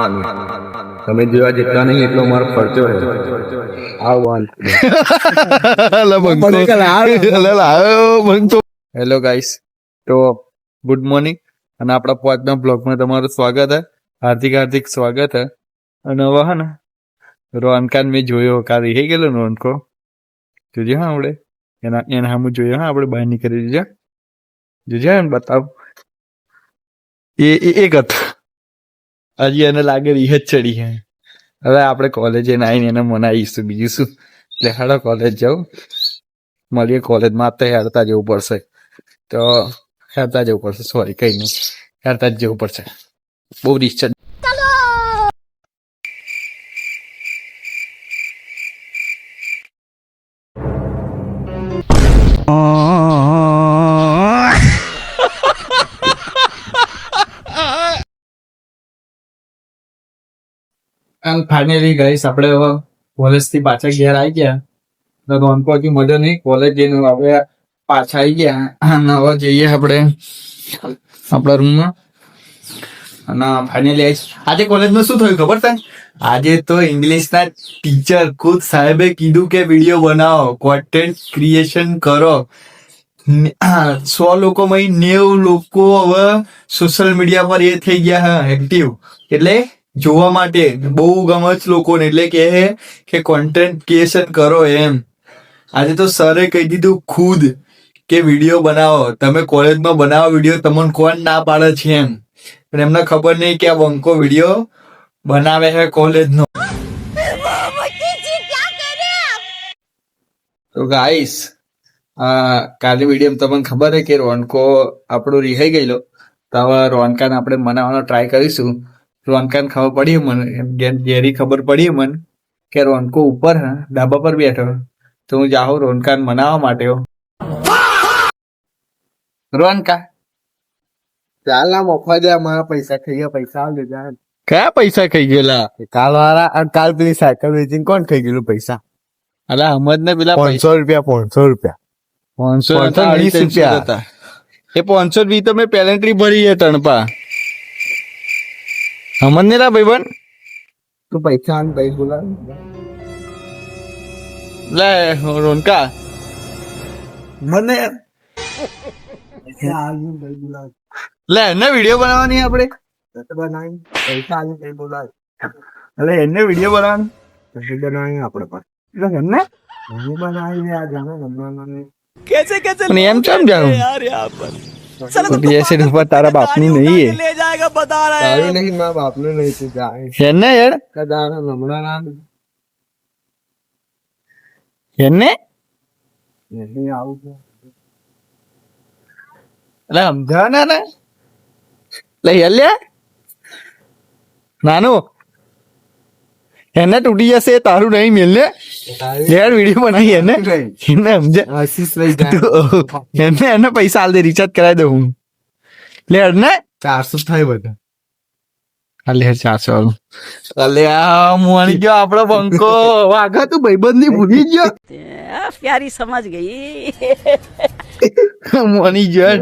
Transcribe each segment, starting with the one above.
તમે જેવા જેટલા નહીં એટલો મારો ખર્ચો છે. હેલો ગાઈસ, તો ગુડ મોર્નિંગ અને આપણા પોચના બ્લોગમાં તમારું સ્વાગત હે. હાર્દિક સ્વાગત હે. અને હવે હે ને રોનકાન મેં જોયો, કાલ રહી ગયેલો રોનકો જોજે. હા આપણે એના સામું જોયો. હા આપણે બહાર નીકળી જોજે એમ બતાવ. એક હતો હજી એને લાગે રીહ જ ચડી હે. હવે આપણે કોલેજે આવીને એને મનાવીશું, બીજું શું. એટલે હાડો કોલેજ જાઉં, મળીએ કોલેજમાં. તો હેરતા જવું પડશે, તો હેરતા જવું પડશે. સોરી, કઈ નહીં, હેરતા જ જવું પડશે. બહુ રિસ્ક છે. એન્ડ ફાઇનલી ગાઈસ, આપણે હવે કોલેજ થી પાછા ઘેર આવી ગયા. રોનકો હજી મળ્યો નહીં. કોલેજ જઈને હવે પાછા આવી ગયા અને હવે જઈએ આપણે આપણા રૂમમાં. અને ફાઇનલી આજે કોલેજમાં શું થયું ખબર છે? આજે તો ઇંગ્લિશના ટીચર ખુદ સાહેબે કીધું કે વિડીયો બનાવો, કોન્ટેન્ટ ક્રિએશન કરો. 100 લોકોમાં 90 લોકો હવે સોશિયલ મીડિયા પર એ થઈ ગયા એક્ટિવ. એટલે જોવા માટે બહુ ગમે છે લોકોને, એટલે કે કોન્ટેન્ટ ક્રિએશન કરો એમ. આજે તો સરે કહી દીધું ખુદ કે વિડીયો બનાવો, તમે કોલેજમાં બનાવો વિડીયો, તમને કોણ ના પાડે છે એમ. પણ એમને ખબર નહીં કે આ બંકો વિડીયો બનાવે છે કોલેજનો. તો ગાઈસ, કાલે વિડીયો તમને ખબર છે કે રોનકો આપણો રિહાઈ ગયેલો. તો હવે રોનકાને આપણે મનાવવાનો ટ્રાય કરીશું. રોનકાને ખબર પડી મને, ઘેરી ખબર પડી મને કે રોનકો ઉપર ડાબા પર બેઠો. તો હું જાઉં રોનકાને મનાવવા માટે. રોનકા ચાલ ના મોફા દે, મારા પૈસા ખાઈ ગયા. પૈસા આવજે. કયા પૈસા ખાઈ ગયેલા? કાલ વાળા, કાલ પેલી સાયકલ વેચીને કોણ ખાઈ ગયેલું પૈસા? અલા અહમદ ને પેલા 500 રૂપિયા 520 રૂપિયા હતા. એ 520 તો મેં પેલેન્ટ્રી ભરી છે તણપા. અમન ને રા ભાઈબંધ તું પૈસા ભાઈ બોલા લે રોનકા મને લે એને વિડીયો બનાવવાની આપણે પૈસા બોલા. એટલે એને વિડીયો બનાવવાની આપણે બનાવી એમ કેમ જાણું તારા બાપ નું નહીં તારું નહીં, મારા બાપ નું નહીં. તું જાય ને યાર હમણાં એને આવું એટલે સમજાવ ને લઈ લે નાનું એને તૂટી જશે. તારું નહીં મેલ ને યાર, વિડીયો બનાવી એને સમજે. એને પૈસા હાલ દે, રિચાર્જ કરાવી દઉં હું. લે ને 400 થાય બધા. હાલે 400 વાળું. અલે આ મોણી ગયો આપણો બંકો. વાઘા તું ભાઈબંધ ની ભૂલી ગયો. પ્યારી સમજ ગઈ. મોની ગયો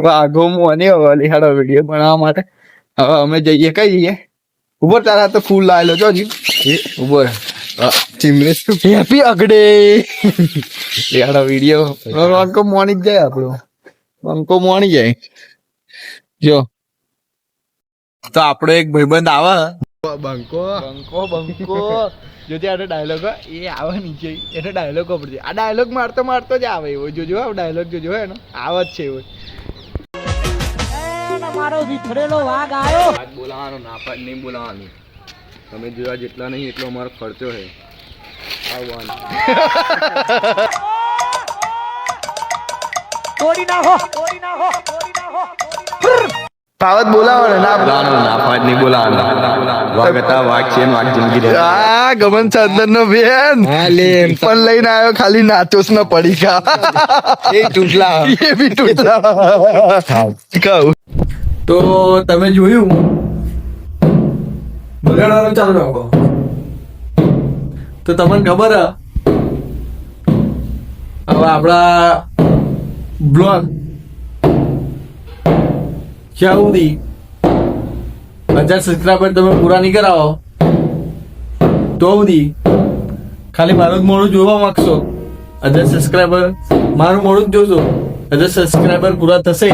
વાઘો મોની. હવે હાડો વિડીયો બનાવવા માટે હવે અમે જઈએ. કઈ જઈએ? ઉપર તારા તો ફૂલ લાવેલો જો ઉપર ચીમલેસ હેપી અગડે. હાડો વિડીયો બંકો મોની જ જાય. આપણો બંકો મોની જાય. જો તો આપણો એક ભાઈબંધ આવે બંકો જોજે. આનો ડાયલોગ એ આવે નીચે, એટલે ડાયલોગ પડશે. આ ડાયલોગ મારતો જ આવે એવો. જોજો આ ડાયલોગ જોજો એનો આવે જ છે એવો. મારો વિખરેલો વાઘ આવ્યો. બોલાવાનો ના પાડ નહીં બોલાવાનું. તમે જોવા જેટલા નહીં એટલો અમારો ખર્ચો છે. આવવાનું તોડી નાખો. પાવત બોલાવાનો ના બોલાવાનો. ના પાડ નહીં બોલાવાનો. વાગતા વાઘ છે, વાઘ જિંદગી રહે. આ ગમન ચાદર નો બેન પણ લઈને આવ્યો. ખાલી નાચોસ ન પડી કા એ તૂટલા એ બી તૂટલા કહું. તો તમે જોયું બગાડવાનું ચાલુ રાખો તો તમને ખબર હવે આપડા બ્લોગ ક્યાં સુધી 1000 સબસ્ક્રાઈબર તમે પૂરા નહીં કરાવો તો સુધી ખાલી મારું જ મોડું જોવા માંગશો. 1000 સબસ્ક્રાઈબર મારું મોડું જ જોશો. 1000 સબસ્ક્રાઈબર પૂરા થશે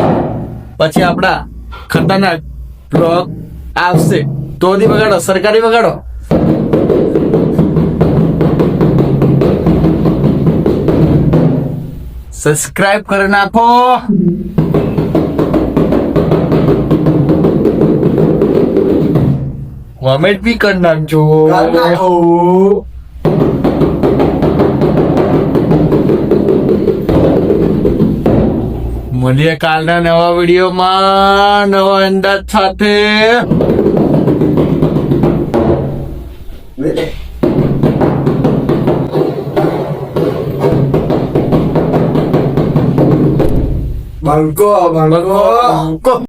પછી આપણા ખતરનાક બ્લોગ આવશે. તો સુધી વગાડો, સરકારી વગાડો. સબસ્ક્રાઇબ કરી નાખો. કોમેન્ટ બી કરી નાખજો. મળીએ કાલના નવા વિડીયોમાં નવા અંદાજ સાથે. Bangko.